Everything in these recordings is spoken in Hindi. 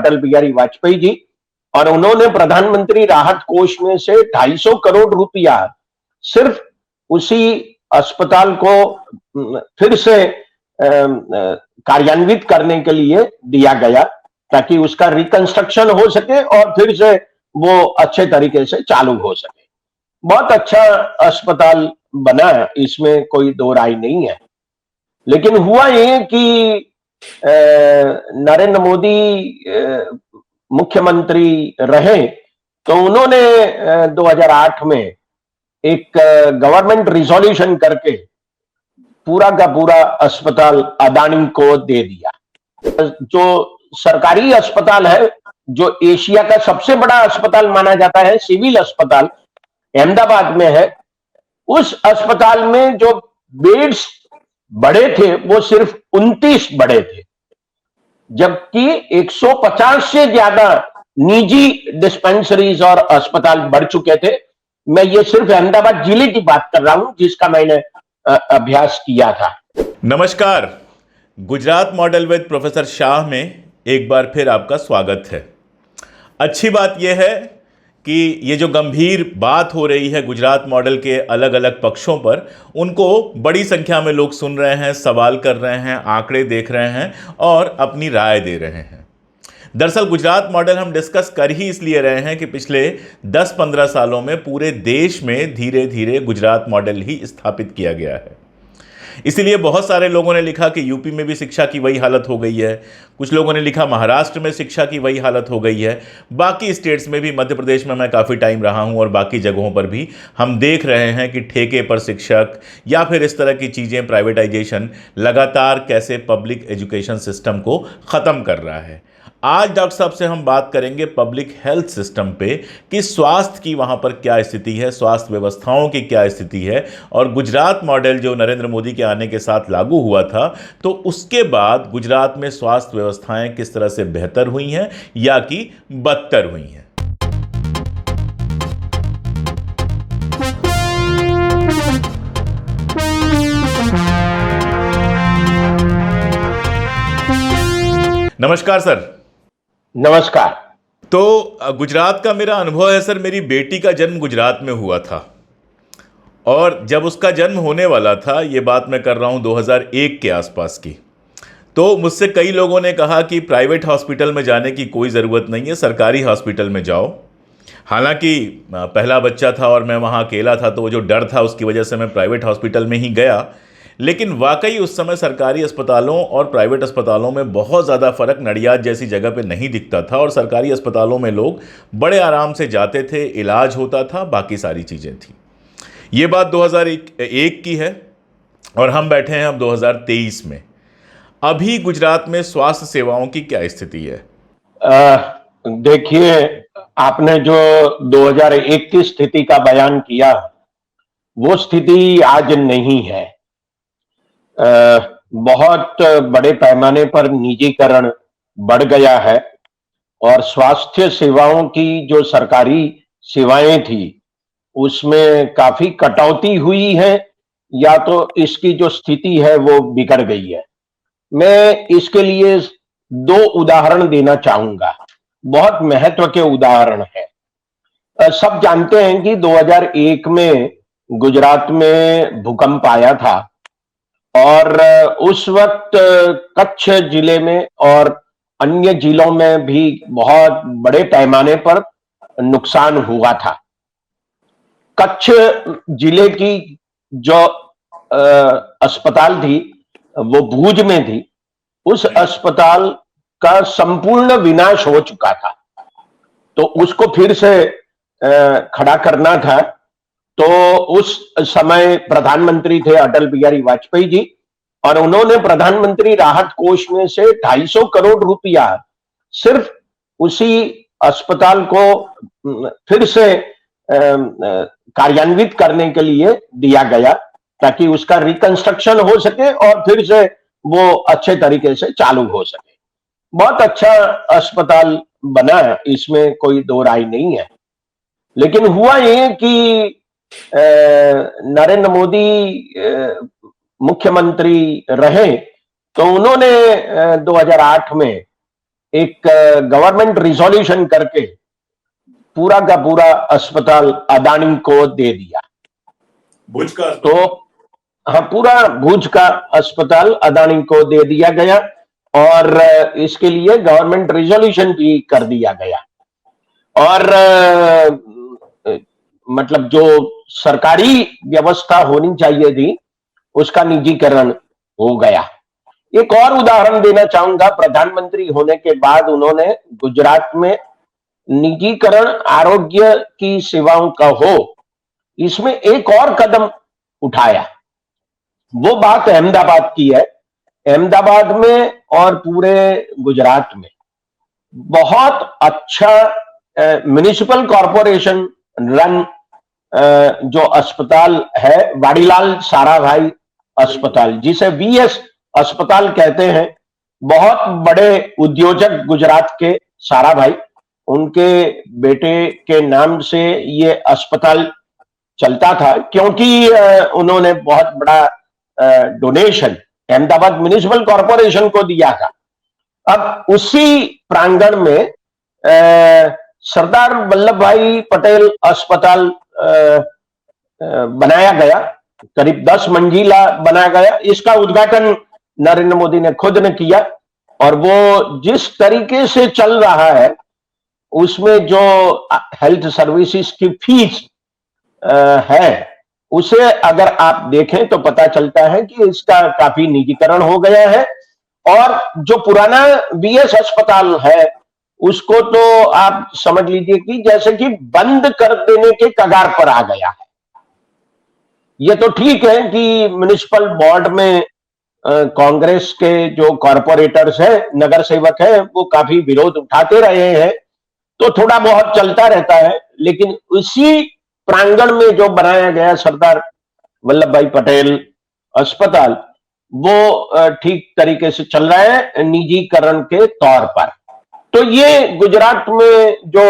अटल बिहारी वाजपेयी जी, और उन्होंने प्रधानमंत्री राहत कोष में से 250 करोड़ रुपया सिर्फ उसी अस्पताल को फिर से कार्यान्वित करने के लिए दिया गया, ताकि उसका रिकंस्ट्रक्शन हो सके और फिर से वो अच्छे तरीके से चालू हो सके। बहुत अच्छा अस्पताल बना है, इसमें कोई दो राय नहीं है। लेकिन हुआ ये कि नरेंद्र मोदी मुख्यमंत्री रहे, तो उन्होंने 2008 में एक गवर्नमेंट रिजोल्यूशन करके पूरा का पूरा अस्पताल अदानी को दे दिया। जो सरकारी अस्पताल है, जो एशिया का सबसे बड़ा अस्पताल माना जाता है, सिविल अस्पताल अहमदाबाद में है, उस अस्पताल में जो बेड्स बड़े थे वो सिर्फ 29 बड़े थे, जबकि 150 से ज्यादा निजी डिस्पेंसरीज और अस्पताल बढ़ चुके थे। मैं ये सिर्फ अहमदाबाद जिले की बात कर रहा हूं, जिसका मैंने अभ्यास किया था। नमस्कार, Gujarat model with professor Shah में एक बार फिर आपका स्वागत है। अच्छी बात यह है कि ये जो गंभीर बात हो रही है गुजरात मॉडल के अलग अलग पक्षों पर, उनको बड़ी संख्या में लोग सुन रहे हैं, सवाल कर रहे हैं, आंकड़े देख रहे हैं और अपनी राय दे रहे हैं। दरअसल गुजरात मॉडल हम डिस्कस कर ही इसलिए रहे हैं कि पिछले 10-15 सालों में पूरे देश में धीरे धीरे गुजरात मॉडल ही स्थापित किया गया है। इसीलिए बहुत सारे लोगों ने लिखा कि यूपी में भी शिक्षा की वही हालत हो गई है, कुछ लोगों ने लिखा महाराष्ट्र में शिक्षा की वही हालत हो गई है, बाकी स्टेट्स में भी, मध्य प्रदेश में मैं काफ़ी टाइम रहा हूं और बाकी जगहों पर भी हम देख रहे हैं कि ठेके पर शिक्षक या फिर इस तरह की चीज़ें, प्राइवेटाइजेशन लगातार कैसे पब्लिक एजुकेशन सिस्टम को ख़त्म कर रहा है। आज डॉक्टर साहब से हम बात करेंगे पब्लिक हेल्थ सिस्टम पे कि स्वास्थ्य की वहाँ पर क्या स्थिति है, स्वास्थ्य व्यवस्थाओं की क्या स्थिति है, और गुजरात मॉडल जो नरेंद्र मोदी के आने के साथ लागू हुआ था, तो उसके बाद गुजरात में स्वास्थ्य व्यवस्थाएं किस तरह से बेहतर हुई हैं या कि बदतर हुई हैं। नमस्कार सर। नमस्कार। तो गुजरात का मेरा अनुभव है सर, मेरी बेटी का जन्म गुजरात में हुआ था और जब उसका जन्म होने वाला था, ये बात मैं कर रहा हूँ 2001 के आसपास की, तो मुझसे कई लोगों ने कहा कि प्राइवेट हॉस्पिटल में जाने की कोई ज़रूरत नहीं है, सरकारी हॉस्पिटल में जाओ। हालांकि पहला बच्चा था और मैं वहाँ अकेला था, तो वो जो डर था उसकी वजह से मैं प्राइवेट हॉस्पिटल में ही गया। लेकिन वाकई उस समय सरकारी अस्पतालों और प्राइवेट अस्पतालों में बहुत ज़्यादा फ़र्क नडियाद जैसी जगह पे नहीं दिखता था, और सरकारी अस्पतालों में लोग बड़े आराम से जाते थे, इलाज होता था, बाकी सारी चीज़ें थी। ये बात 2001 की है और हम बैठे हैं अब 2023 में। अभी गुजरात में स्वास्थ्य सेवाओं की क्या स्थिति है? देखिए, आपने जो 2001 की स्थिति का बयान किया, वो स्थिति आज नहीं है। बहुत बड़े पैमाने पर निजीकरण बढ़ गया है और स्वास्थ्य सेवाओं की जो सरकारी सेवाएं थी उसमें काफी कटौती हुई है, या तो इसकी जो स्थिति है वो बिगड़ गई है। मैं इसके लिए 2 उदाहरण देना चाहूंगा, बहुत महत्व के उदाहरण है। सब जानते हैं कि 2001 में गुजरात में भूकंप आया था और उस वक्त कच्छ जिले में और अन्य जिलों में भी बहुत बड़े पैमाने पर नुकसान हुआ था। कच्छ जिले की जो अस्पताल थी वो भुज में थी, उस अस्पताल का संपूर्ण विनाश हो चुका था, तो उसको फिर से खड़ा करना था। तो उस समय प्रधानमंत्री थे अटल बिहारी वाजपेयी जी, और उन्होंने प्रधानमंत्री राहत कोष में से 250 करोड़ रुपया सिर्फ उसी अस्पताल को फिर से कार्यान्वित करने के लिए दिया गया, ताकि उसका रिकंस्ट्रक्शन हो सके और फिर से वो अच्छे तरीके से चालू हो सके। बहुत अच्छा अस्पताल बना है, इसमें कोई दो राय नहीं है। लेकिन हुआ ये कि नरेंद्र मोदी मुख्यमंत्री रहे, तो उन्होंने 2008 में एक गवर्नमेंट रिजोल्यूशन करके पूरा का पूरा अस्पताल अदानी को दे दिया। भुज का तो हाँ, पूरा भुज का अस्पताल अदानी को दे दिया गया और इसके लिए गवर्नमेंट रिजोल्यूशन भी कर दिया गया। और मतलब जो सरकारी व्यवस्था होनी चाहिए थी उसका निजीकरण हो गया। एक और उदाहरण देना चाहूंगा, प्रधानमंत्री होने के बाद उन्होंने गुजरात में निजीकरण आरोग्य की सेवाओं का हो, इसमें एक और कदम उठाया। वो बात अहमदाबाद की है। अहमदाबाद में और पूरे गुजरात में बहुत अच्छा म्युनिसिपल कॉरपोरेशन रन जो अस्पताल है, वाडीलाल साराभाई अस्पताल, जिसे वीएस अस्पताल कहते हैं। बहुत बड़े उद्योजक गुजरात के साराभाई, उनके बेटे के नाम से ये अस्पताल चलता था, क्योंकि उन्होंने बहुत बड़ा डोनेशन अहमदाबाद म्युनिसिपल कॉरपोरेशन को दिया था। अब उसी प्रांगण में सरदार वल्लभ भाई पटेल अस्पताल बनाया गया, करीब 10 मंजिला बनाया गया। इसका उद्घाटन नरेंद्र मोदी ने खुद ने किया और वो जिस तरीके से चल रहा है उसमें जो हेल्थ सर्विसेज की फीस है, उसे अगर आप देखें तो पता चलता है कि इसका काफी निजीकरण हो गया है। और जो पुराना वीएस अस्पताल है उसको तो आप समझ लीजिए कि जैसे कि बंद कर देने के कगार पर आ गया है। ये तो ठीक है कि म्युनिसिपल बोर्ड में कांग्रेस के जो कॉरपोरेटर्स हैं, नगर सेवक हैं, वो काफी विरोध उठाते रहे हैं, तो थोड़ा बहुत चलता रहता है। लेकिन उसी प्रांगण में जो बनाया गया सरदार वल्लभ भाई पटेल अस्पताल, वो ठीक तरीके से चल रहा है निजीकरण के तौर पर। तो ये गुजरात में जो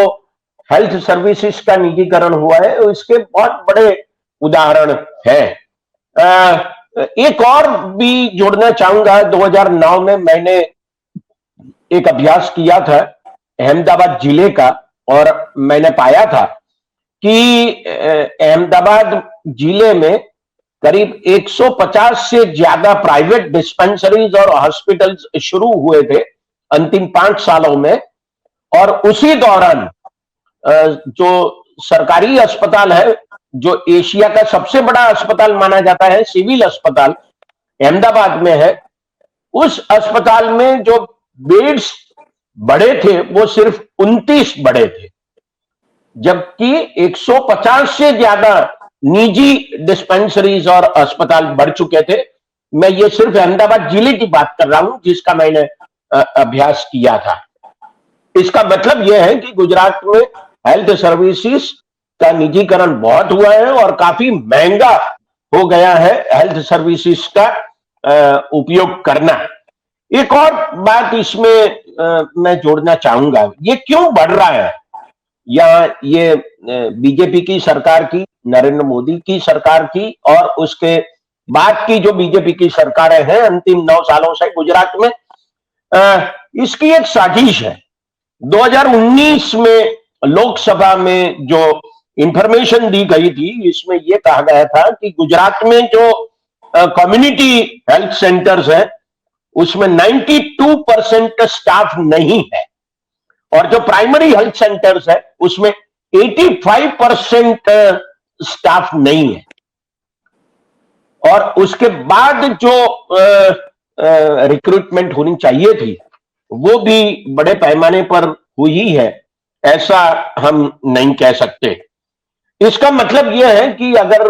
हेल्थ सर्विसेज का निजीकरण हुआ है इसके बहुत बड़े उदाहरण हैं। एक और भी जोड़ना चाहूंगा, 2009 में मैंने एक अभ्यास किया था अहमदाबाद जिले का, और मैंने पाया था कि अहमदाबाद जिले में करीब 150 से ज्यादा प्राइवेट डिस्पेंसरीज और हॉस्पिटल्स शुरू हुए थे अंतिम 5 सालों में। और उसी दौरान जो सरकारी अस्पताल है, जो एशिया का सबसे बड़ा अस्पताल माना जाता है, सिविल अस्पताल अहमदाबाद में है, उस अस्पताल में जो बेड्स बड़े थे वो सिर्फ 29 बड़े थे, जबकि 150 से ज्यादा निजी डिस्पेंसरीज और अस्पताल बढ़ चुके थे। मैं ये सिर्फ अहमदाबाद जिले की बात कर रहा हूं जिसका मैंने अभ्यास किया था। इसका मतलब यह है कि गुजरात में हेल्थ सर्विसेज का निजीकरण बहुत हुआ है और काफी महंगा हो गया है हेल्थ सर्विसेज का उपयोग करना। एक और बात इसमें मैं जोड़ना चाहूंगा, ये क्यों बढ़ रहा है? या ये बीजेपी की सरकार की, नरेंद्र मोदी की सरकार की और उसके बाद की जो बीजेपी की सरकारें हैं अंतिम 9 सालों से गुजरात में, इसकी एक साजिश है। 2019 में लोकसभा में जो इंफॉर्मेशन दी गई थी, इसमें यह कहा गया था कि गुजरात में जो कम्युनिटी हेल्थ सेंटर्स हैं उसमें 92% स्टाफ नहीं है, और जो प्राइमरी हेल्थ सेंटर्स है उसमें 85% स्टाफ नहीं है। और उसके बाद जो रिक्रूटमेंट होनी चाहिए थी वो भी बड़े पैमाने पर हुई है, ऐसा हम नहीं कह सकते। इसका मतलब यह है कि अगर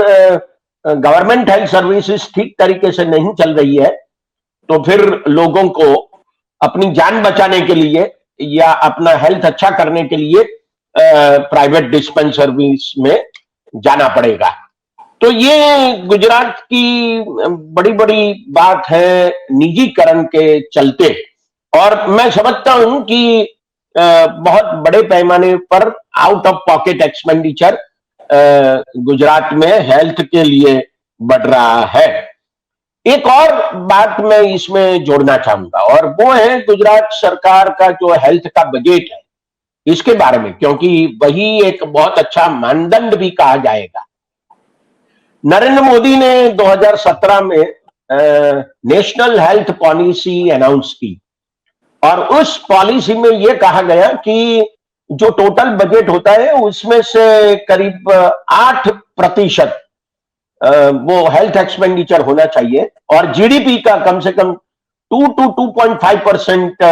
गवर्नमेंट हेल्थ सर्विसेज ठीक तरीके से नहीं चल रही है तो फिर लोगों को अपनी जान बचाने के लिए या अपना हेल्थ अच्छा करने के लिए प्राइवेट डिस्पेंसरीज में जाना पड़ेगा। तो ये गुजरात की बड़ी बड़ी बात है निजीकरण के चलते, और मैं समझता हूं कि बहुत बड़े पैमाने पर out of pocket expenditure Gujarat में हेल्थ के लिए बढ़ रहा है। एक और बात मैं इसमें जोड़ना चाहूंगा, और वो है गुजरात सरकार का जो हेल्थ का बजट है, इसके बारे में, क्योंकि वही एक बहुत अच्छा मानदंड भी कहा जाएगा। नरेंद्र मोदी ने 2017 में नेशनल हेल्थ पॉलिसी अनाउंस की, और उस पॉलिसी में यह कहा गया कि जो टोटल बजट होता है उसमें से करीब 8% वो हेल्थ एक्सपेंडिचर होना चाहिए, और जीडीपी का कम से कम 2 to 2.5%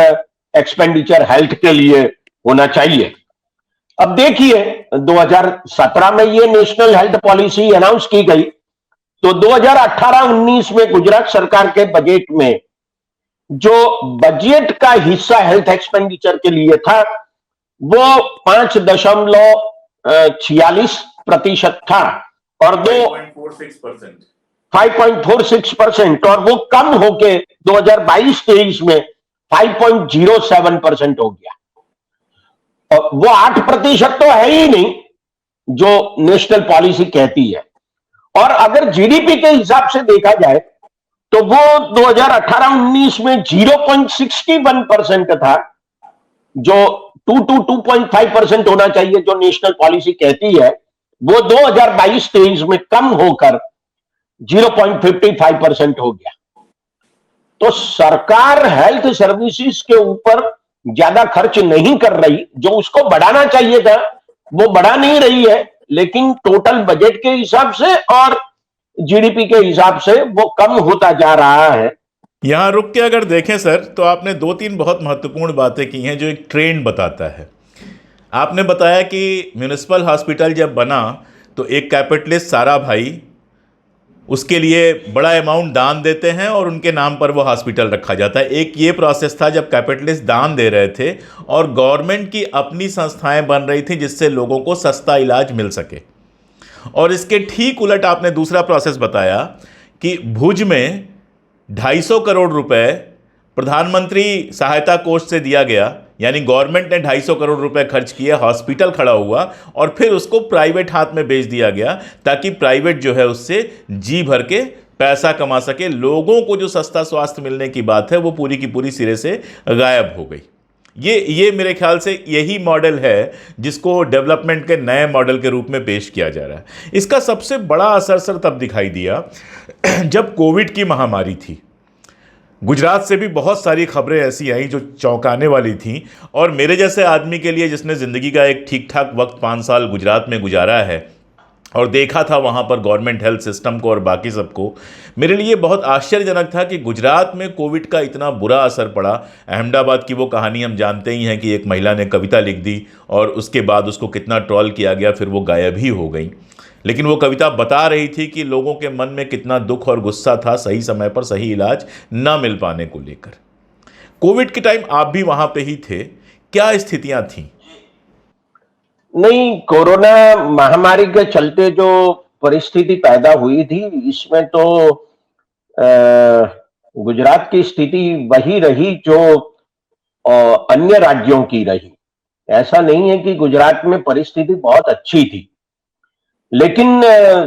एक्सपेंडिचर हेल्थ के लिए होना चाहिए। अब देखिए, 2017 में ये नेशनल हेल्थ पॉलिसी अनाउंस की गई, तो 2018-19 में गुजरात सरकार के बजट में जो बजट का हिस्सा हेल्थ एक्सपेंडिचर के लिए था वो 5.46% था, और 5.46%, और वो कम होके 2022-23 में 5.07% हो गया। और वो 8% तो है ही नहीं जो नेशनल पॉलिसी कहती है। और अगर जीडीपी के हिसाब से देखा जाए तो वो 2018-19 में 0.61% था, जो 2 to 2.5% होना चाहिए जो नेशनल पॉलिसी कहती है, वो 2022-23 में कम होकर 0.55% हो गया। तो सरकार हेल्थ सर्विसेज के ऊपर ज्यादा खर्च नहीं कर रही, जो उसको बढ़ाना चाहिए था वो बढ़ा नहीं रही है, लेकिन टोटल बजट के हिसाब से और जीडीपी के हिसाब से वो कम होता जा रहा है। यहाँ रुक के अगर देखें सर, तो आपने दो तीन बहुत महत्वपूर्ण बातें की हैं जो एक ट्रेंड बताता है। आपने बताया कि म्यूनिसिपल हॉस्पिटल जब बना तो एक कैपिटलिस्ट सारा भाई उसके लिए बड़ा अमाउंट दान देते हैं और उनके नाम पर वो हॉस्पिटल रखा जाता है। एक ये प्रोसेस था जब कैपिटलिस्ट दान दे रहे थे और गवर्नमेंट की अपनी संस्थाएं बन रही थी जिससे लोगों को सस्ता इलाज मिल सके। और इसके ठीक उलट आपने दूसरा प्रोसेस बताया कि भुज में 250 करोड़ रुपए प्रधानमंत्री सहायता कोष से दिया गया, यानी गवर्नमेंट ने 250 करोड़ रुपए खर्च किए, हॉस्पिटल खड़ा हुआ और फिर उसको प्राइवेट हाथ में बेच दिया गया ताकि प्राइवेट जो है उससे जी भर के पैसा कमा सके। लोगों को जो सस्ता स्वास्थ्य मिलने की बात है वो पूरी की पूरी सिरे से गायब हो गई। ये मेरे ख्याल से यही मॉडल है जिसको डेवलपमेंट के नए मॉडल के रूप में पेश किया जा रहा है। इसका सबसे बड़ा असर सर तब दिखाई दिया जब कोविड की महामारी थी। गुजरात से भी बहुत सारी खबरें ऐसी आई जो चौंकाने वाली थीं, और मेरे जैसे आदमी के लिए जिसने ज़िंदगी का एक ठीक ठाक वक्त 5 साल गुजरात में गुजारा है और देखा था वहाँ पर गवर्नमेंट हेल्थ सिस्टम को और बाकी सबको, मेरे लिए बहुत आश्चर्यजनक था कि गुजरात में कोविड का इतना बुरा असर पड़ा। अहमदाबाद की वो कहानी हम जानते ही हैं कि एक महिला ने कविता लिख दी और उसके बाद उसको कितना ट्रोल किया गया, फिर वो गायब ही हो गई। लेकिन वो कविता बता रही थी कि लोगों के मन में कितना दुख और गुस्सा था सही समय पर सही इलाज ना मिल पाने को लेकर। कोविड के टाइम आप भी वहां पे ही थे, क्या स्थितियां थीं? नहीं, कोरोना महामारी के चलते जो परिस्थिति पैदा हुई थी, इसमें तो गुजरात की स्थिति वही रही जो अन्य राज्यों की रही। ऐसा नहीं है कि गुजरात में परिस्थिति बहुत अच्छी थी, लेकिन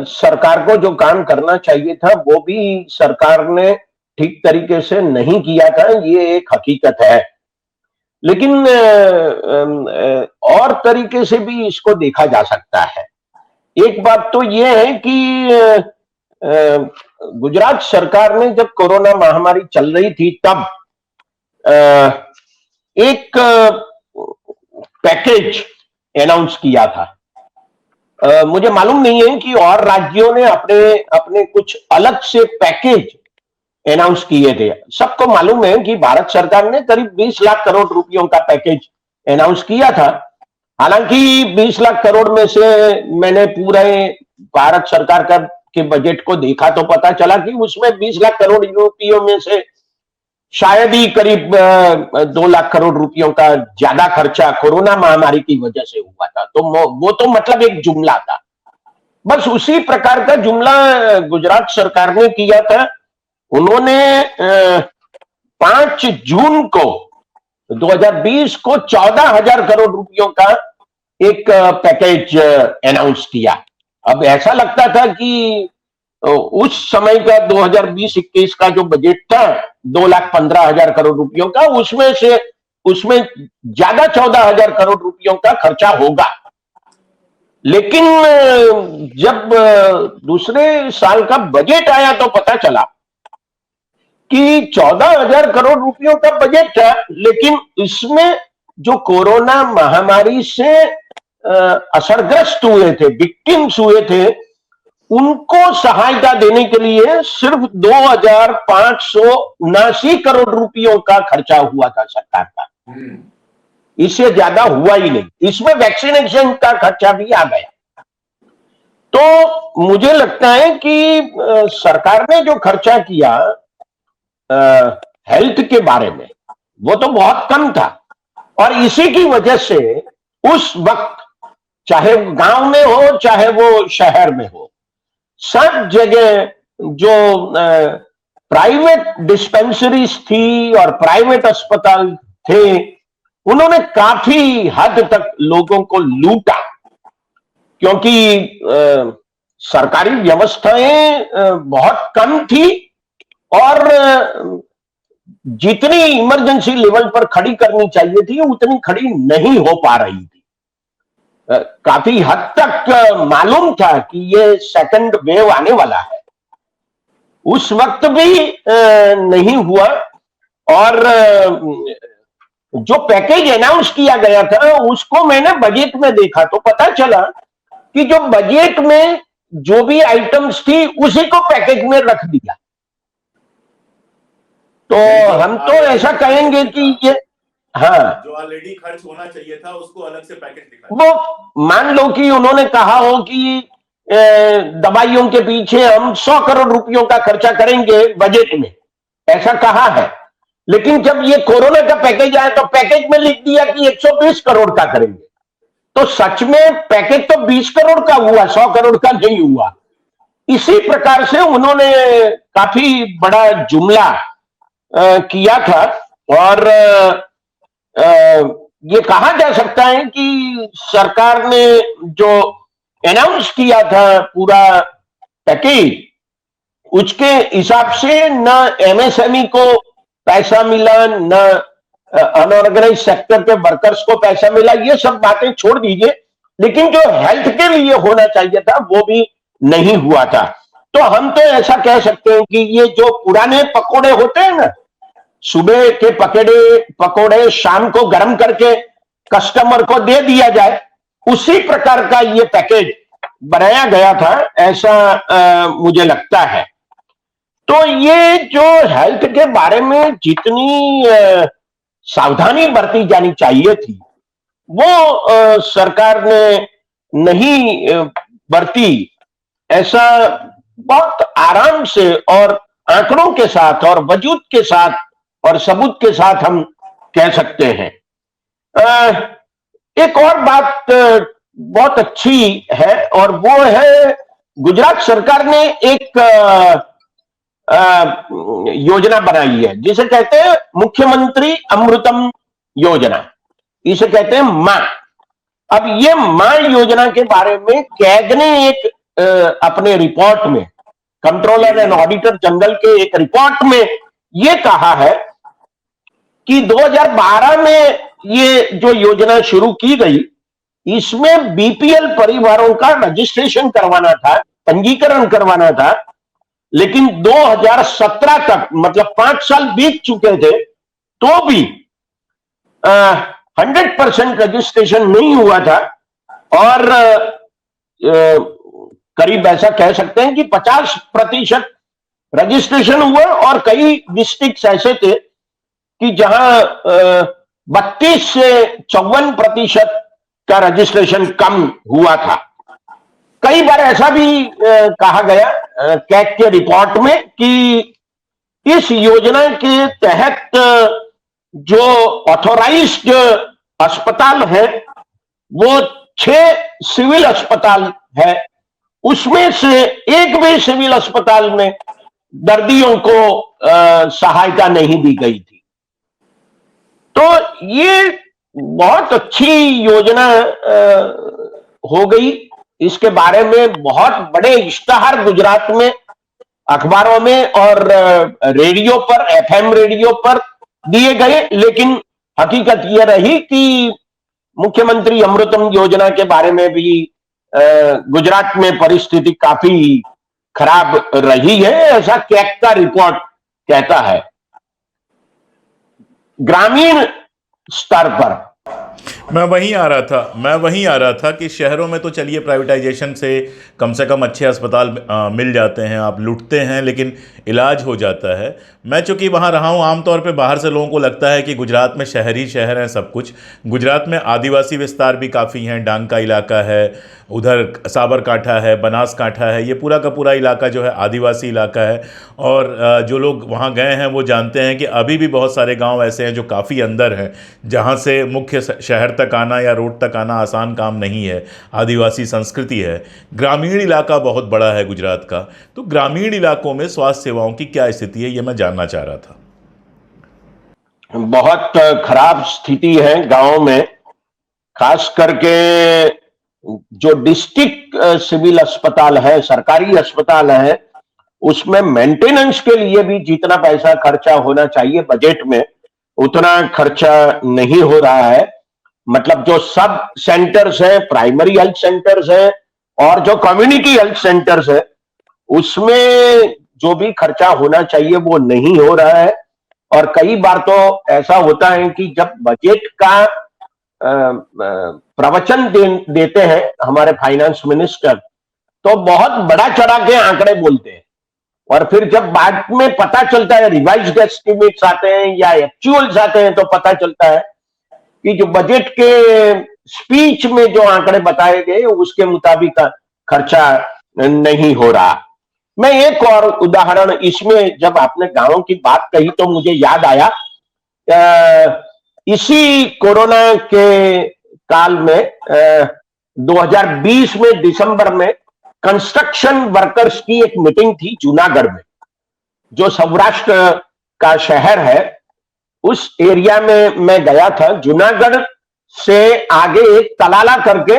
सरकार को जो काम करना चाहिए था वो भी सरकार ने ठीक तरीके से नहीं किया था, ये एक हकीकत है। लेकिन और तरीके से भी इसको देखा जा सकता है। एक बात तो ये है कि गुजरात सरकार ने जब कोरोना महामारी चल रही थी तब एक पैकेज अनाउंस किया था। मुझे मालूम नहीं है कि और राज्यों ने अपने अपने कुछ अलग से पैकेज अनाउंस किए थे। सबको मालूम है कि भारत सरकार ने करीब 20 लाख करोड़ रुपयों का पैकेज अनाउंस किया था। हालांकि 20 लाख करोड़ में से मैंने पूरे भारत सरकार का के बजट को देखा तो पता चला कि उसमें 20 लाख करोड़ रुपयों में से शायद ही करीब 2 लाख करोड़ रुपयों का ज्यादा खर्चा कोरोना महामारी की वजह से हुआ था। तो वो तो मतलब एक जुमला था। बस उसी प्रकार का जुमला गुजरात सरकार ने किया था। उन्होंने 5 जून को 2020 को 14,000 करोड़ रुपयों का एक पैकेज अनाउंस किया। अब ऐसा लगता था कि उस समय का 2020-21 का जो बजट था 2,15,000 करोड़ रुपयों का, उसमें ज्यादा 14,000 करोड़ रुपयों का खर्चा होगा। लेकिन जब दूसरे साल का बजट आया तो पता चला कि 14,000 करोड़ रुपयों का बजट था, लेकिन इसमें जो कोरोना महामारी से असरग्रस्त हुए थे, विक्टिम्स हुए थे, उनको सहायता देने के लिए सिर्फ 2,579 करोड़ रुपयों का खर्चा हुआ था सरकार का। इससे ज्यादा हुआ ही नहीं। इसमें वैक्सीनेशन का खर्चा भी आ गया। तो मुझे लगता है कि सरकार ने जो खर्चा किया हेल्थ के बारे में, वो तो बहुत कम था। और इसी की वजह से उस वक्त, चाहे गांव में हो चाहे वो शहर में हो, सब जगह जो प्राइवेट डिस्पेंसरीज थी और प्राइवेट अस्पताल थे, उन्होंने काफी हद तक लोगों को लूटा, क्योंकि सरकारी व्यवस्थाएं बहुत कम थी और जितनी इमरजेंसी लेवल पर खड़ी करनी चाहिए थी उतनी खड़ी नहीं हो पा रही थी। काफी हद तक मालूम था कि ये सेकंड वेव आने वाला है, उस वक्त भी नहीं हुआ। और जो पैकेज अनाउंस किया गया था उसको मैंने बजट में देखा तो पता चला कि जो बजट में जो भी आइटम्स थी उसी को पैकेज में रख दिया। तो हम तो ऐसा कहेंगे कि ये, हाँ, जो ऑलरेडी खर्च होना चाहिए था उसको अलग से पैकेज दिखा। वो मान लो कि उन्होंने कहा हो कि दवाइयों के पीछे हम 100 करोड़ रुपयों का खर्चा करेंगे बजट में, ऐसा कहा है। लेकिन जब ये कोरोना का पैकेज आया तो पैकेज में लिख दिया कि 120 करोड़ का करेंगे। तो सच में पैकेज तो 20 करोड़ का हुआ, 100 करोड़ का नहीं हुआ। इसी प्रकार से उन्होंने काफी बड़ा जुमला किया था। और ये कहा जा सकता है कि सरकार ने जो अनाउंस किया था पूरा पैकेज, उसके हिसाब से न एमएसएमई को पैसा मिला, न अनऑर्गेनाइज सेक्टर के वर्कर्स को पैसा मिला। ये सब बातें छोड़ दीजिए, लेकिन जो हेल्थ के लिए होना चाहिए था वो भी नहीं हुआ था। तो हम तो ऐसा कह सकते हैं कि ये जो पुराने पकोड़े होते हैं ना, सुबह के पकोड़े शाम को गर्म करके कस्टमर को दे दिया जाए, उसी प्रकार का ये पैकेज बनाया गया था, ऐसा मुझे लगता है। तो ये जो हेल्थ के बारे में जितनी सावधानी बरती जानी चाहिए थी वो सरकार ने नहीं बरती, ऐसा बहुत आराम से और आंकड़ों के साथ और वजूद के साथ और सबूत के साथ हम कह सकते हैं। एक और बात बहुत अच्छी है और वो है गुजरात सरकार ने एक योजना बनाई है जिसे कहते हैं मुख्यमंत्री अमृतम योजना, इसे कहते हैं मां। अब ये मां योजना के बारे में कैग ने एक अपने रिपोर्ट में, कंट्रोलर एंड ऑडिटर जनरल के एक रिपोर्ट में ये कहा है कि 2012 में ये जो योजना शुरू की गई, इसमें बीपीएल परिवारों का रजिस्ट्रेशन करवाना था, पंजीकरण करवाना था। लेकिन 2017 तक, मतलब 5 साल बीत चुके थे, तो भी 100% रजिस्ट्रेशन नहीं हुआ था। और करीब ऐसा कह सकते हैं कि 50% रजिस्ट्रेशन हुआ और कई डिस्ट्रिक्ट ऐसे थे कि जहां 32 से 54% का रजिस्ट्रेशन कम हुआ था। कई बार ऐसा भी कहा गया कैग के रिपोर्ट में कि इस योजना के तहत जो ऑथोराइज्ड अस्पताल है वो 6 सिविल अस्पताल है, उसमें से एक भी सिविल अस्पताल में दर्दियों को सहायता नहीं दी गई थी। तो ये बहुत अच्छी योजना हो गई। इसके बारे में बहुत बड़े इश्तहार गुजरात में अखबारों में और रेडियो पर, एफएम रेडियो पर दिए गए, लेकिन हकीकत यह रही कि मुख्यमंत्री अमृतम योजना के बारे में भी गुजरात में परिस्थिति काफी खराब रही है, ऐसा कैग का रिपोर्ट कहता है। ग्रामीण स्तर पर मैं वहीं आ रहा था कि शहरों में तो चलिए प्राइवेटाइजेशन से कम अच्छे अस्पताल मिल जाते हैं, आप लुटते हैं लेकिन इलाज हो जाता है। मैं चूंकि वहाँ रहा हूँ, आमतौर पे बाहर से लोगों को लगता है कि गुजरात में शहर ही शहर है सब कुछ। गुजरात में आदिवासी विस्तार भी काफ़ी हैं, डांग का इलाका है, उधर साबरकांठा है, बनासकांठा है, ये पूरा का पूरा इलाका जो है आदिवासी इलाका है। और जो लोग वहाँ गए हैं वो जानते हैं कि अभी भी बहुत सारे गांव ऐसे हैं जो काफ़ी अंदर हैं, जहाँ से मुख्य शहर तक आना या रोड तक आना आसान काम नहीं है, आदिवासी संस्कृति है। ग्रामीण इलाका बहुत बड़ा है गुजरात का, तो ग्रामीण इलाकों में स्वास्थ्य सेवाओं की क्या स्थिति है, ये मैं जानना चाह रहा था। बहुत खराब स्थिति है गांव में, खास करके जो डिस्ट्रिक्ट सिविल अस्पताल है, सरकारी अस्पताल है, उसमें मेंटेनेंस के लिए भी जितना पैसा खर्चा होना चाहिए बजट में, उतना खर्चा नहीं हो रहा है। मतलब जो सब सेंटर्स हैं, प्राइमरी हेल्थ सेंटर्स हैं और जो कम्युनिटी हेल्थ सेंटर्स है, उसमें जो भी खर्चा होना चाहिए वो नहीं हो रहा है। और कई बार तो ऐसा होता है कि जब बजट का प्रवचन देते हैं हमारे फाइनेंस मिनिस्टर, तो बहुत बड़ा चढ़ा के आंकड़े बोलते हैं, और फिर जब बाद में पता चलता है, रिवाइज्ड एस्टिमेट्स आते हैं या एक्चुअल्स आते हैं, तो पता चलता है कि जो बजट के स्पीच में जो आंकड़े बताए गए उसके मुताबिक खर्चा नहीं हो रहा। मैं एक और उदाहरण इसमें, जब आपने गांवों की बात कही तो मुझे याद आया, इसी कोरोना के काल में 2020 में दिसंबर में कंस्ट्रक्शन वर्कर्स की एक मीटिंग थी जूनागढ़ में, जो सौराष्ट्र का शहर है। उस एरिया में मैं गया था। जूनागढ़ से आगे एक तलाला करके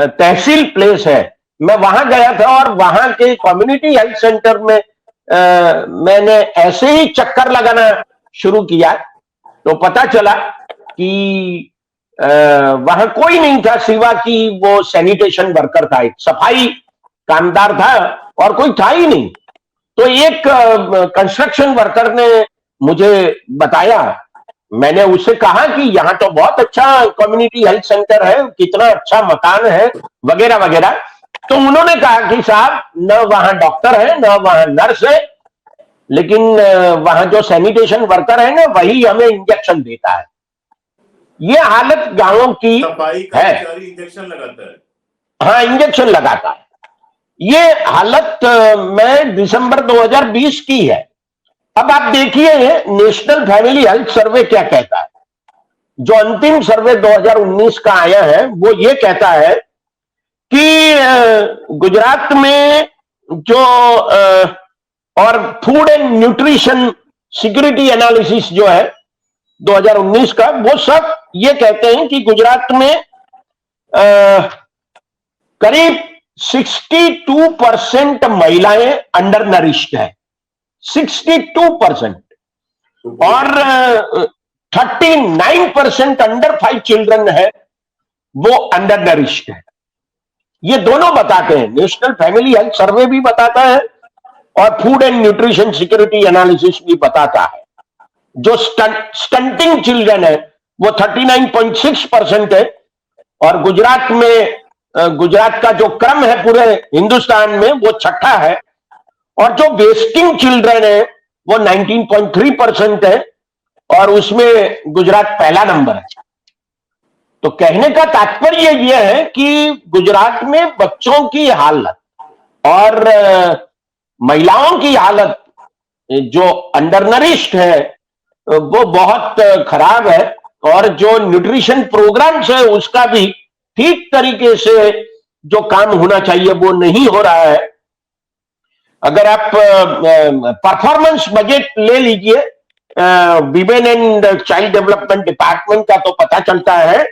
तहसील प्लेस है, मैं वहां गया था, और वहां के कम्युनिटी हेल्थ सेंटर में मैंने ऐसे ही चक्कर लगाना शुरू किया, तो पता चला कि वहां कोई नहीं था सिवा कि वो सैनिटेशन वर्कर था, एक सफाई कामदार था, और कोई था ही नहीं। तो एक कंस्ट्रक्शन वर्कर ने मुझे बताया, मैंने उससे कहा कि यहाँ तो बहुत अच्छा कम्युनिटी हेल्थ सेंटर है, कितना अच्छा मकान है वगैरह वगैरह। तो उन्होंने कहा कि साहब, न वहां डॉक्टर है न वहां नर्स है, लेकिन वहां जो सैनिटेशन वर्कर है ना, वही हमें इंजेक्शन देता है। ये हालत गांवों की है। इंजेक्शन लगाता है, हाँ, इंजेक्शन लगाता है। ये हालत में दिसंबर 2020 की है। अब आप देखिए नेशनल फैमिली हेल्थ सर्वे क्या कहता है। जो अंतिम सर्वे 2019 का आया है वो ये कहता है कि गुजरात में जो और food and nutrition security analysis जो है 2019 का, वो सब ये कहते हैं कि गुजरात में करीब 62% महिलाएं अंडर नरिश्ड है, 62%, और 39% अंडर 5 चिल्ड्रन है, वो अंडर नरिश्ड है। ये दोनों बताते हैं, नेशनल फैमिली हेल्थ सर्वे भी बताता है और food and nutrition security analysis भी बताता है। जो स्टंटिंग चिल्ड्रन है वो 39.6% है, और गुजरात में, गुजरात का जो क्रम है पूरे हिंदुस्तान में, वो छठा है, और जो वेस्टिंग चिल्ड्रन है वो 19.3% है, और उसमें गुजरात पहला नंबर है। तो कहने का तात्पर्य यह है कि गुजरात में बच्चों की हालत और महिलाओं की हालत जो अंडरनरिश्ड है वो बहुत खराब है, और जो न्यूट्रिशन प्रोग्राम्स है उसका भी ठीक तरीके से जो काम होना चाहिए वो नहीं हो रहा है। अगर आप परफॉर्मेंस बजट ले लीजिए women and child development department का, तो पता चलता है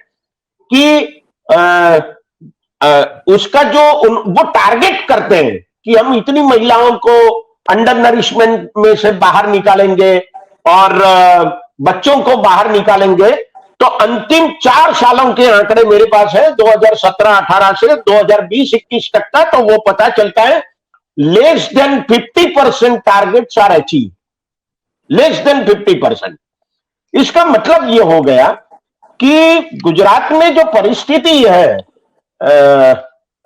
कि उसका जो वो टारगेट करते हैं कि हम इतनी महिलाओं को अंडर नरिशमेंट में से बाहर निकालेंगे और बच्चों को बाहर निकालेंगे, तो अंतिम 4 सालों के आंकड़े मेरे पास है 2017-18 से 2020-21 तक का, तो वो पता चलता है less than 50% targets are achieve, less than 50%। इसका मतलब ये हो गया कि गुजरात में जो परिस्थिति है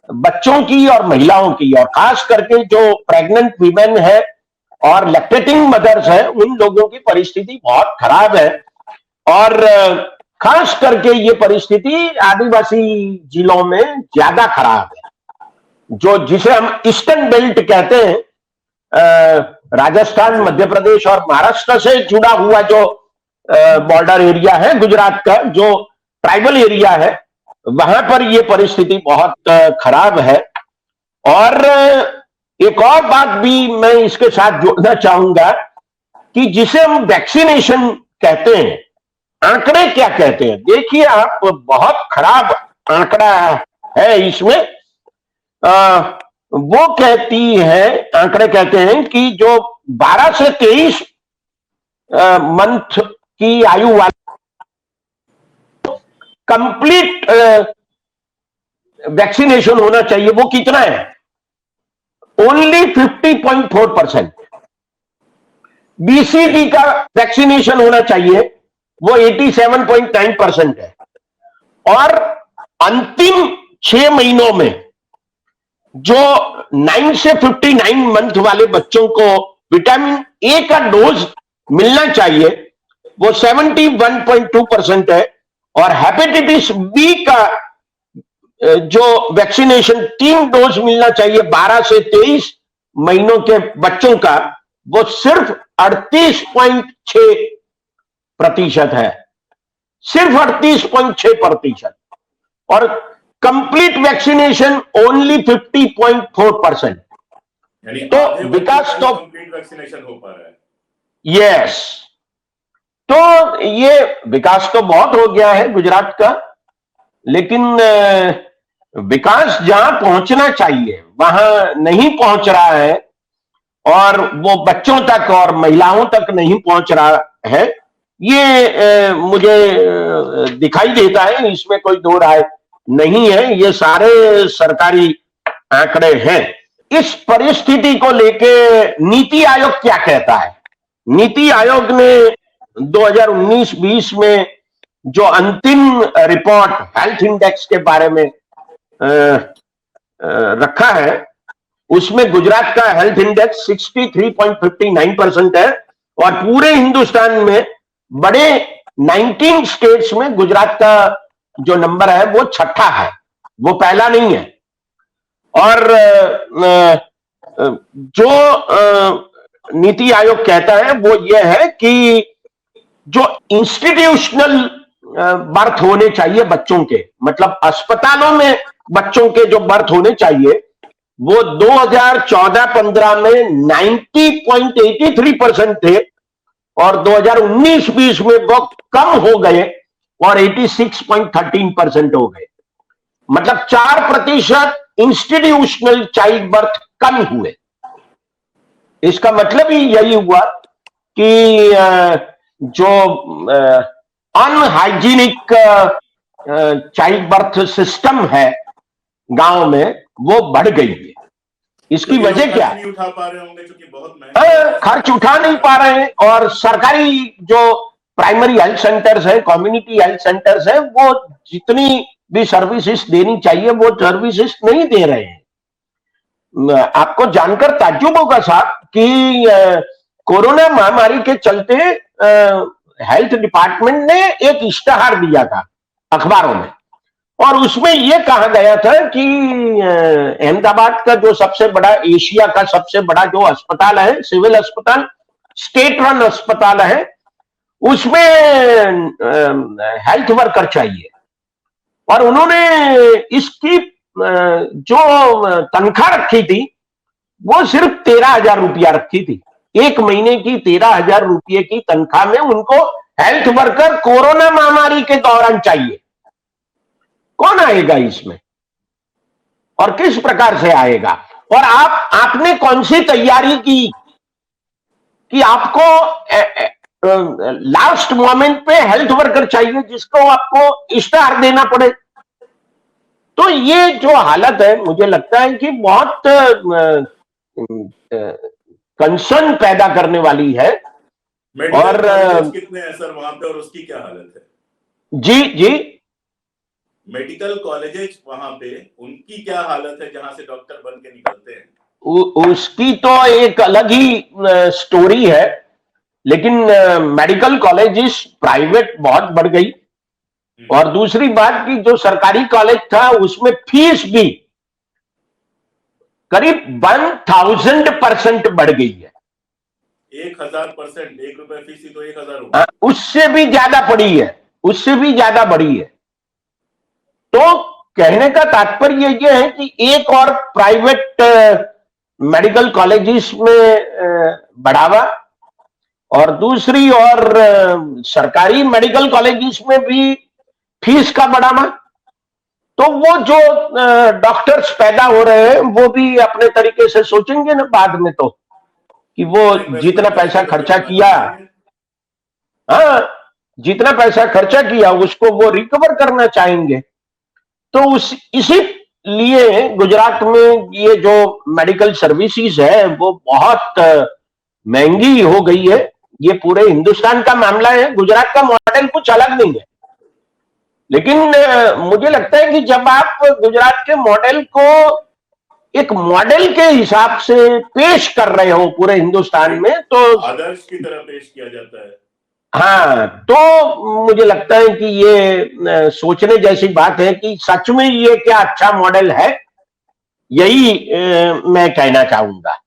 बच्चों की और महिलाओं की, और खास करके जो प्रेग्नेंट वीमेन है और लैक्टेटिंग मदर्स है, उन लोगों की परिस्थिति बहुत खराब है। और खास करके ये परिस्थिति आदिवासी जिलों में ज्यादा खराब है, जो जिसे हम ईस्टर्न बेल्ट कहते हैं, राजस्थान, मध्य प्रदेश और महाराष्ट्र से जुड़ा हुआ जो बॉर्डर एरिया है गुजरात का, जो ट्राइबल एरिया है, वहां पर ये परिस्थिति बहुत खराब है। और एक और बात भी मैं इसके साथ जोड़ना चाहूंगा कि जिसे हम वैक्सीनेशन कहते हैं, आंकड़े क्या कहते हैं, देखिए आप, बहुत खराब आंकड़ा है इसमें। वो कहती है, आंकड़े कहते हैं कि जो 12 से 23 मंथ की आयु वाले कंप्लीट वैक्सीनेशन होना चाहिए, वो कितना है? ओनली 50.4%। बीसीजी का वैक्सीनेशन होना चाहिए, वो 87.9% है। और अंतिम 6 महीनों में जो 9 से 59 मंथ वाले बच्चों को विटामिन ए का डोज मिलना चाहिए, वो 71.2% है। और हेपेटाइटिस बी का जो वैक्सीनेशन 3 डोज मिलना चाहिए 12 से 23 महीनों के बच्चों का, वो सिर्फ 38.6% है, सिर्फ 38.6%। और कंप्लीट वैक्सीनेशन ओनली 50.4%। तो विकास तो कंप्लीट वैक्सीनेशन हो पा रहा है। यस, तो ये विकास तो बहुत हो गया है गुजरात का, लेकिन विकास जहां पहुंचना चाहिए वहां नहीं पहुंच रहा है, और वो बच्चों तक और महिलाओं तक नहीं पहुंच रहा है। ये मुझे दिखाई देता है, इसमें कोई दो राय नहीं है, ये सारे सरकारी आंकड़े हैं। इस परिस्थिति को लेके नीति आयोग क्या कहता है? नीति आयोग ने 2019-20 में जो अंतिम रिपोर्ट हेल्थ इंडेक्स के बारे में रखा है, उसमें गुजरात का हेल्थ इंडेक्स 63.59% है। और पूरे हिंदुस्तान में बड़े 19 स्टेट्स में गुजरात का जो नंबर है वो छठा है, वो पहला नहीं है। और जो नीति आयोग कहता है वो ये है कि जो इंस्टीट्यूशनल बर्थ होने चाहिए बच्चों के, मतलब अस्पतालों में बच्चों के जो बर्थ होने चाहिए, वो 2014-15 में 90.83% थे, और 2019-20 में वो कम हो गए और 86.13% हो गए। मतलब 4% इंस्टीट्यूशनल चाइल्ड बर्थ कम हुए। इसका मतलब ही यही हुआ कि जो अनहाइजीनिक चाइल्ड बर्थ सिस्टम है गांव में, वो बढ़ गई है। इसकी वजह क्या है? उठा पा रहे होंगे क्योंकि बहुत महंगा खर्च उठा नहीं पा रहे हैं, और सरकारी जो प्राइमरी हेल्थ सेंटर्स है, कम्युनिटी हेल्थ सेंटर्स है, वो जितनी भी सर्विसेज देनी चाहिए वो सर्विसेज नहीं दे रहे हैं। आपको जानकर ताज्जुब होगा साहब कि कोरोना महामारी के चलते हेल्थ डिपार्टमेंट ने एक इश्तेहार दिया था अखबारों में, और उसमें यह कहा गया था कि अहमदाबाद का जो सबसे बड़ा, एशिया का सबसे बड़ा जो अस्पताल है, सिविल अस्पताल, स्टेट रन अस्पताल है, उसमें हेल्थ वर्कर चाहिए। और उन्होंने इसकी जो तनख्वाह रखी थी वो सिर्फ 13,000 रुपया रखी थी। 1 महीने की 13,000 रुपये की तनख्वाह में उनको हेल्थ वर्कर कोरोना महामारी के दौरान चाहिए। कौन आएगा इसमें और किस प्रकार से आएगा? और आपने कौन सी तैयारी की कि आपको लास्ट मोमेंट पे हेल्थ वर्कर चाहिए जिसको आपको इश्तेहार देना पड़े। तो ये जो हालत है, मुझे लगता है कि बहुत कंसर्न पैदा करने वाली है। मेडिकल और कॉलेजेस कितने हैं सर वहां पे और उसकी क्या हालत है? जी जी, मेडिकल कॉलेजेस वहां पे उनकी क्या हालत है जहां से डॉक्टर बन के निकलते हैं? उसकी तो एक अलग ही स्टोरी है। लेकिन मेडिकल कॉलेजेस प्राइवेट बहुत बढ़ गई, और दूसरी बात कि जो सरकारी कॉलेज था उसमें फीस भी करीब 1000% बढ़ गई है। 1000%? 1 रुपए फीस ही तो 1000 होगी। उससे भी ज्यादा पड़ी है, उससे भी ज्यादा बढ़ी है। तो कहने का तात्पर्य ये है कि एक और प्राइवेट मेडिकल कॉलेजेस में बढ़ावा, और दूसरी और सरकारी मेडिकल कॉलेजेस में भी फीस का बढ़ावा। तो वो जो डॉक्टर्स पैदा हो रहे हैं वो भी अपने तरीके से सोचेंगे ना बाद में, तो कि वो जितना पैसा खर्चा किया, हाँ, जितना पैसा खर्चा किया उसको वो रिकवर करना चाहेंगे। तो इसी लिए गुजरात में ये जो मेडिकल सर्विसेज है वो बहुत महंगी हो गई है। ये पूरे हिंदुस्तान का मामला है, गुजरात का मॉडल कुछ अलग नहीं है। लेकिन मुझे लगता है कि जब आप गुजरात के मॉडल को एक मॉडल के हिसाब से पेश कर रहे हो पूरे हिंदुस्तान में, तो आदर्श की तरह पेश किया जाता है। हाँ, तो मुझे लगता है कि ये सोचने जैसी बात है कि सच में ये क्या अच्छा मॉडल है, यही मैं कहना चाहूंगा।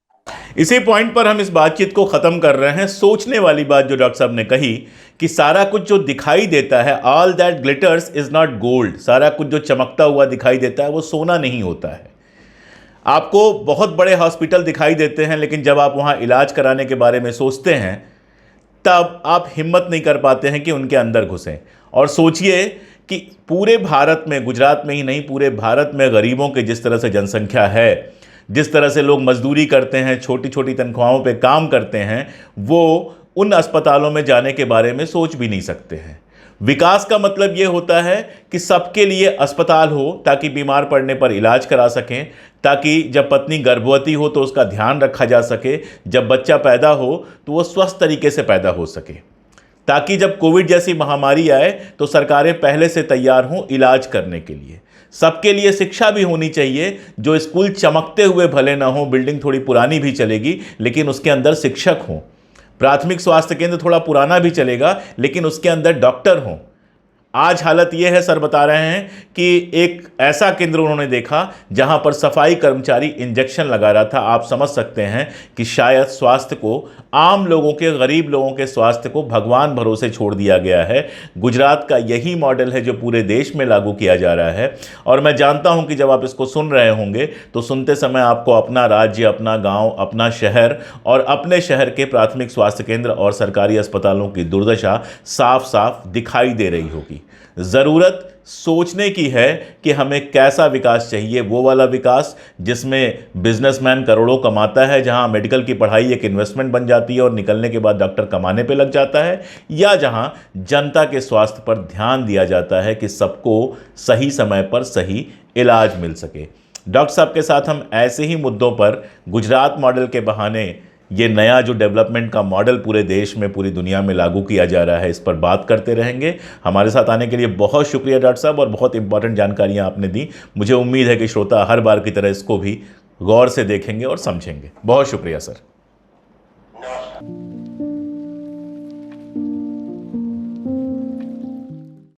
इसी पॉइंट पर हम इस बातचीत को ख़त्म कर रहे हैं। सोचने वाली बात जो डॉक्टर साहब ने कही कि सारा कुछ जो दिखाई देता है, all that glitters is not gold, सारा कुछ जो चमकता हुआ दिखाई देता है वो सोना नहीं होता है। आपको बहुत बड़े हॉस्पिटल दिखाई देते हैं, लेकिन जब आप वहाँ इलाज कराने के बारे में सोचते हैं तब आप हिम्मत नहीं कर पाते हैं कि उनके अंदर घुसें। और सोचिए कि पूरे भारत में, गुजरात में ही नहीं पूरे भारत में गरीबों की जिस तरह से जनसंख्या है, जिस तरह से लोग मजदूरी करते हैं, छोटी छोटी तनख्वाहों पे काम करते हैं, वो उन अस्पतालों में जाने के बारे में सोच भी नहीं सकते हैं। विकास का मतलब ये होता है कि सबके लिए अस्पताल हो ताकि बीमार पड़ने पर इलाज करा सकें, ताकि जब पत्नी गर्भवती हो तो उसका ध्यान रखा जा सके, जब बच्चा पैदा हो तो वो स्वस्थ तरीके से पैदा हो सके, ताकि जब कोविड जैसी महामारी आए तो सरकारें पहले से तैयार हों इलाज करने के लिए। सबके लिए शिक्षा भी होनी चाहिए, जो स्कूल चमकते हुए भले ना हो, बिल्डिंग थोड़ी पुरानी भी चलेगी लेकिन उसके अंदर शिक्षक हों। प्राथमिक स्वास्थ्य केंद्र थोड़ा पुराना भी चलेगा लेकिन उसके अंदर डॉक्टर हों। आज हालत यह है, सर बता रहे हैं कि एक ऐसा केंद्र उन्होंने देखा जहां पर सफाई कर्मचारी इंजेक्शन लगा रहा था। आप समझ सकते हैं कि शायद स्वास्थ्य को, आम लोगों के, गरीब लोगों के स्वास्थ्य को भगवान भरोसे छोड़ दिया गया है। गुजरात का यही मॉडल है जो पूरे देश में लागू किया जा रहा है। और मैं जानता हूं कि जब आप इसको सुन रहे होंगे तो सुनते समय आपको अपना राज्य, अपना गांव, अपना शहर और अपने शहर के प्राथमिक स्वास्थ्य केंद्र और सरकारी अस्पतालों की दुर्दशा साफ साफ दिखाई दे रही होगी। ज़रूरत सोचने की है कि हमें कैसा विकास चाहिए, वो वाला विकास जिसमें बिजनेसमैन करोड़ों कमाता है, जहां मेडिकल की पढ़ाई एक इन्वेस्टमेंट बन जाती है और निकलने के बाद डॉक्टर कमाने पे लग जाता है, या जहां जनता के स्वास्थ्य पर ध्यान दिया जाता है कि सबको सही समय पर सही इलाज मिल सके। डॉक्टर साहब के साथ हम ऐसे ही मुद्दों पर गुजरात मॉडल के बहाने, ये नया जो डेवलपमेंट का मॉडल पूरे देश में, पूरी दुनिया में लागू किया जा रहा है, इस पर बात करते रहेंगे। हमारे साथ आने के लिए बहुत शुक्रिया डॉक्टर साहब, और बहुत इंपॉर्टेंट जानकारियां आपने दी। मुझे उम्मीद है कि श्रोता हर बार की तरह इसको भी गौर से देखेंगे और समझेंगे। बहुत शुक्रिया सर।